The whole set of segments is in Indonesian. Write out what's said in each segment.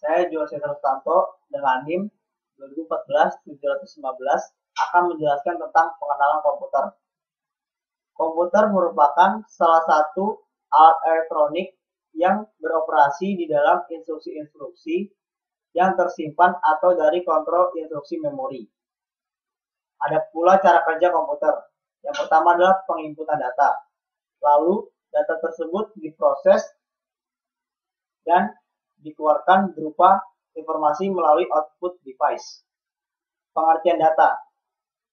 Saya Jose Sustanto dengan NIM 2014-715 akan menjelaskan tentang pengenalan komputer. Komputer merupakan salah satu alat elektronik yang beroperasi di dalam instruksi-instruksi yang tersimpan atau dari kontrol instruksi memori. Ada pula cara kerja komputer. Yang pertama adalah penginputan data. Lalu data tersebut diproses dan dikeluarkan berupa informasi melalui output device. Pengertian data.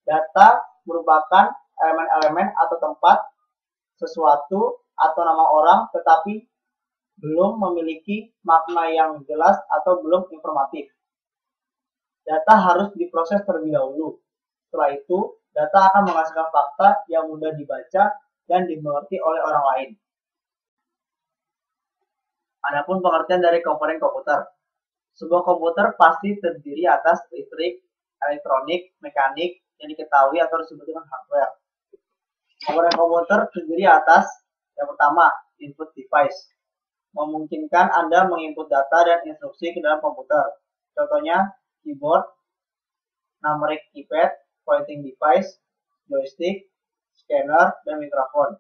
Data merupakan elemen-elemen atau tempat, sesuatu, atau nama orang, tetapi belum memiliki makna yang jelas atau belum informatif. Data harus diproses terlebih dahulu. Setelah itu, data akan menghasilkan fakta yang mudah dibaca dan dimengerti oleh orang lain. Adapun pengertian dari komponen komputer. Sebuah komputer pasti terdiri atas listrik, elektronik, mekanik yang diketahui atau disebut dengan hardware. Komponen komputer terdiri atas yang pertama, input device. Memungkinkan Anda menginput data dan instruksi ke dalam komputer. Contohnya, keyboard, numeric keypad, pointing device, joystick, scanner, dan mikrofon.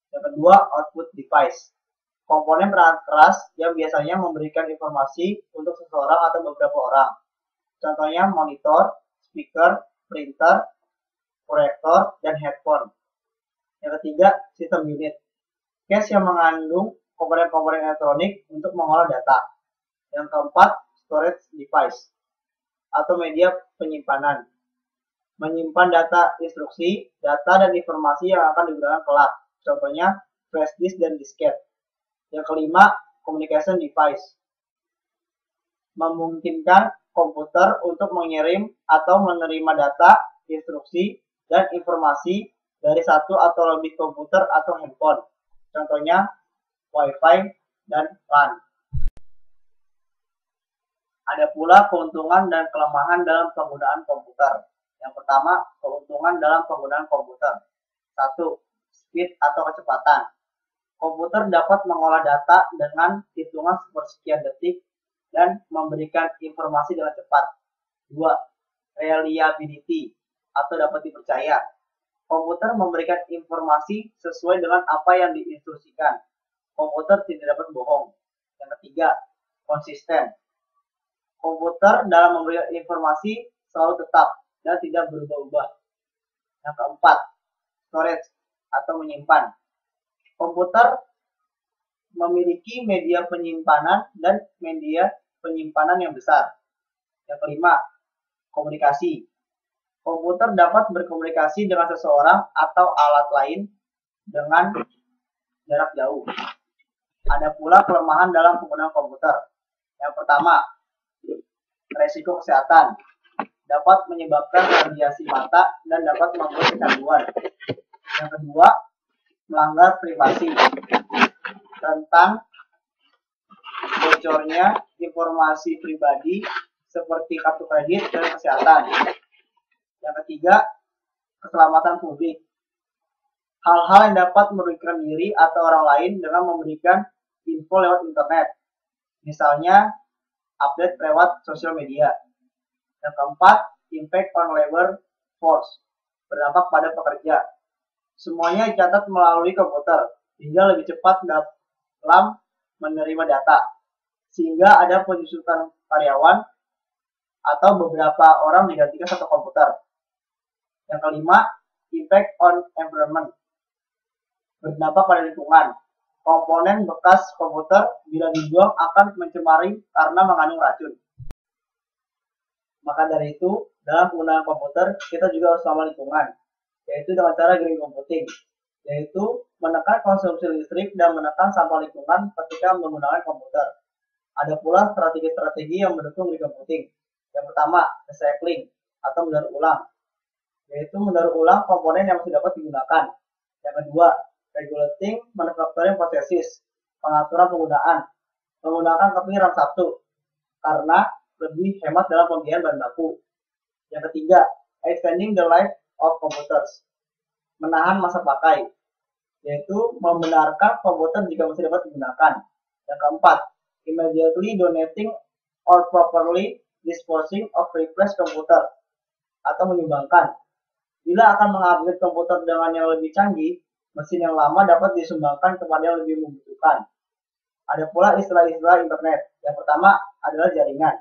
Yang kedua, output device. Komponen perangkat keras yang biasanya memberikan informasi untuk seseorang atau beberapa orang. Contohnya monitor, speaker, printer, proyektor, dan headphone. Yang ketiga, sistem unit. Case yang mengandung komponen-komponen elektronik untuk mengolah data. Yang keempat, storage device atau media penyimpanan. Menyimpan data instruksi, data dan informasi yang akan digunakan kelak. Contohnya flash disk dan disket. Yang kelima, communication device. Memungkinkan komputer untuk mengirim atau menerima data, instruksi, dan informasi dari satu atau lebih komputer atau handphone. Contohnya Wi-Fi dan LAN. Ada pula keuntungan dan kelemahan dalam penggunaan komputer. Yang pertama, keuntungan dalam penggunaan komputer. 1. Speed atau kecepatan. Komputer dapat mengolah data dengan hitungan sepersekian detik dan memberikan informasi dengan cepat. 2. Reliability atau dapat dipercaya. Komputer memberikan informasi sesuai dengan apa yang diinstruksikan. Komputer tidak dapat bohong. Yang ketiga, konsisten. Komputer dalam memberikan informasi selalu tetap dan tidak berubah-ubah. Yang keempat, storage atau menyimpan. Komputer memiliki media penyimpanan dan media penyimpanan yang besar. Yang kelima, komunikasi. Komputer dapat berkomunikasi dengan seseorang atau alat lain dengan jarak jauh. Ada pula kelemahan dalam penggunaan komputer. Yang pertama, resiko kesehatan. Dapat menyebabkan radiasi mata dan dapat membuat kecanduan. Yang kedua, melanggar privasi. Tentang bocornya informasi pribadi seperti kartu kredit dan kesehatan. Yang ketiga, keselamatan publik. Hal-hal yang dapat merugikan diri atau orang lain dengan memberikan info lewat internet. Misalnya, update lewat sosial media. Yang keempat, impact on labor force. Berdampak pada pekerja. Semuanya dicatat melalui komputer, sehingga lebih cepat dalam menerima data. Sehingga ada penyusutan karyawan atau beberapa orang digantikan satu komputer. Yang kelima, impact on environment. Berdampak pada lingkungan. Komponen bekas komputer bila dibuang akan mencemari karena mengandung racun. Maka dari itu, dalam penggunaan komputer, kita juga harus ramah lingkungan, yaitu dengan cara green computing, yaitu menekan konsumsi listrik dan menekan sampah lingkungan ketika menggunakan komputer. Ada pula strategi-strategi yang mendukung green computing. Yang pertama, recycling atau mendaur ulang, yaitu mendaur ulang komponen yang masih dapat digunakan. Yang kedua, regulating manufacturing processes, pengaturan penggunaan, menggunakan keping RAM 1 karena lebih hemat dalam pembiayaan bahan baku. Yang ketiga, extending the life of computers, menahan masa pakai, yaitu membenarkan komputer jika masih dapat digunakan. Yang keempat, immediately donating or properly disposing of replaced computer atau menyumbangkan. Bila akan mengupgrade komputer dengan yang lebih canggih, mesin yang lama dapat disumbangkan kepada yang lebih membutuhkan. Ada pula istilah-istilah internet. Yang pertama adalah jaringan.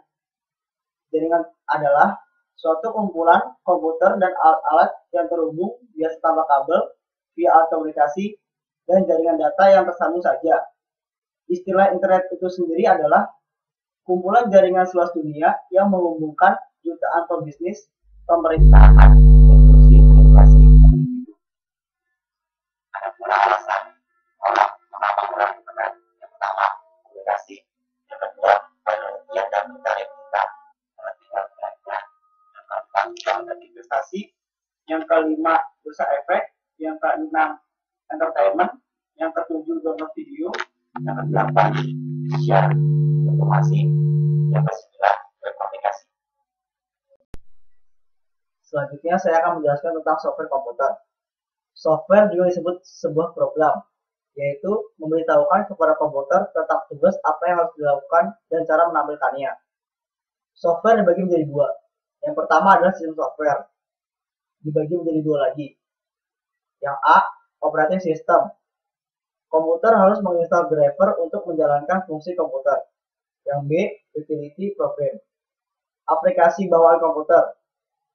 Jaringan adalah suatu kumpulan komputer dan alat-alat yang terhubung biasa tanpa kabel, via alat komunikasi, dan jaringan data yang tersambung saja. Istilah internet itu sendiri adalah kumpulan jaringan seluas dunia yang menghubungkan jutaan pebisnis, pemerintahan, institusi, inflasi, dan individu. Ada pula alasan orang mengapa menggunakan internet. Yang pertama, komunikasi. Yang kedua, penelitian dan pencarian kita. Yang ketiga, belajar. Yang keempat, dan investasi. Yang kelima, bursa efek. Yang keenam, entertainment. Yang ketujuh, download video. Yang kedelapan, share informasi. Yang kesembilan, komunikasi. Selanjutnya saya akan menjelaskan tentang software komputer. Software juga disebut sebuah program, yaitu memberitahukan kepada komputer tentang tugas apa yang harus dilakukan dan cara menampilkannya. Software dibagi menjadi dua. Yang pertama adalah sistem software, dibagi menjadi dua lagi. Yang A, operating system. Komputer harus menginstal driver untuk menjalankan fungsi komputer. Yang B, utility program. Aplikasi bawaan komputer,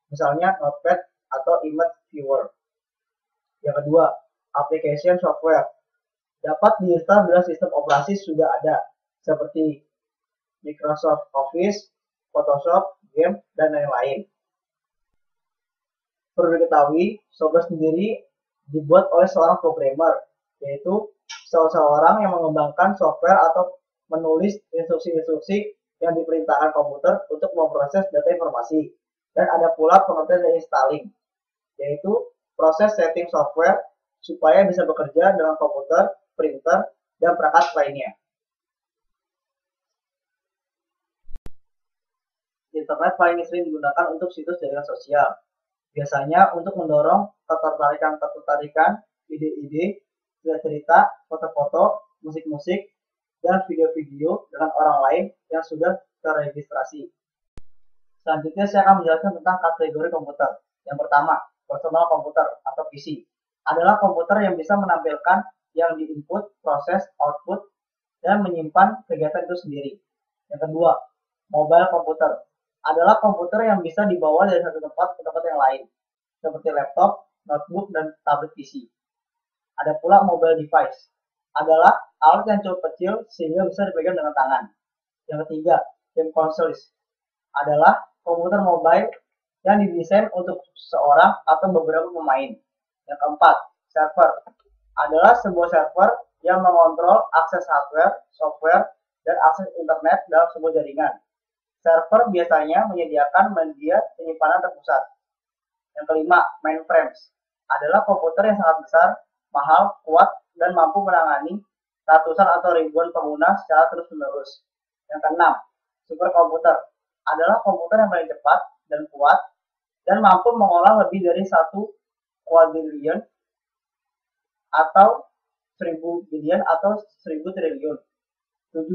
misalnya notepad atau image viewer. Yang kedua, application software. Dapat diinstal bila sistem operasi sudah ada, seperti Microsoft Office, Photoshop, game, dan lain-lain. Perlu diketahui, software sendiri dibuat oleh seorang programmer, yaitu seseorang yang mengembangkan software atau menulis instruksi-instruksi yang diperintahkan komputer untuk memproses data informasi. Dan ada pula pengertian dan installing, yaitu proses setting software supaya bisa bekerja dengan komputer, printer, dan perangkat lainnya. Internet paling sering digunakan untuk situs jaringan sosial, biasanya untuk mendorong ketertarikan, ide-ide, cerita, foto-foto, musik-musik, dan video-video dengan orang lain yang sudah terregistrasi. Selanjutnya saya akan menjelaskan tentang kategori komputer. Yang pertama, personal komputer atau PC. Adalah komputer yang bisa menampilkan yang di-input, proses, output, dan menyimpan kegiatan itu sendiri. Yang kedua, mobile komputer. Adalah komputer yang bisa dibawa dari satu tempat ke tempat yang lain, seperti laptop, notebook, dan tablet PC. Ada pula mobile device. Adalah alat yang cukup kecil sehingga bisa dipegang dengan tangan. Yang ketiga, game consoles. Adalah komputer mobile yang didesain untuk seorang atau beberapa pemain. Yang keempat, server. Adalah sebuah server yang mengontrol akses hardware, software, dan akses internet dalam sebuah jaringan. Server biasanya menyediakan media penyimpanan terpusat. Yang kelima, mainframes. Adalah komputer yang sangat besar, mahal, kuat, dan mampu menangani ratusan atau ribuan pengguna secara terus-menerus. Yang keenam, superkomputer. Adalah komputer yang paling cepat dan kuat dan mampu mengolah lebih dari 1 kuadriliun atau 1000 billion atau 1000 triliun. 7.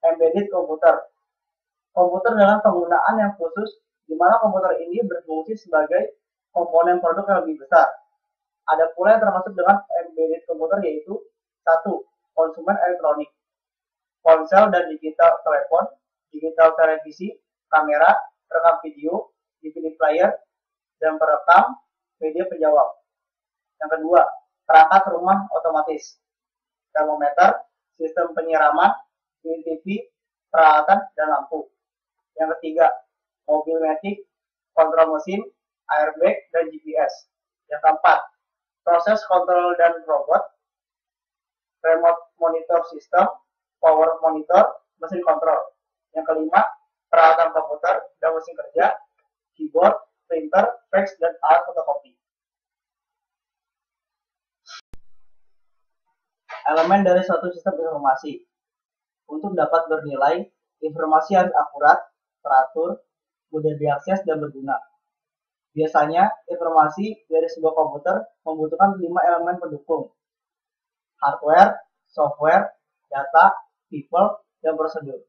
Embedded komputer. Komputer dengan penggunaan yang khusus di mana komputer ini berfungsi sebagai komponen produk yang lebih besar. Ada pula yang termasuk dengan embedded komputer, yaitu 1. Konsumen elektronik, ponsel dan digital telepon, digital televisi, kamera, rekam video, DVD player, dan perekam media penjawab. Yang kedua, perangkat rumah otomatis, termometer, sistem penyiraman, TV, peralatan, dan lampu. Yang ketiga, mobil metik, kontrol mesin, airbag, dan GPS. Yang keempat, proses kontrol dan robot, remote monitor system, power monitor, mesin kontrol. Yang kelima, peralatan komputer dan mesin kerja, keyboard, printer, fax, dan alat fotokopi. Elemen dari suatu sistem informasi. Untuk dapat bernilai, informasi harus akurat, teratur, mudah diakses, dan berguna. Biasanya, informasi dari sebuah komputer membutuhkan 5 elemen pendukung: hardware, software, data, people, dan prosedur.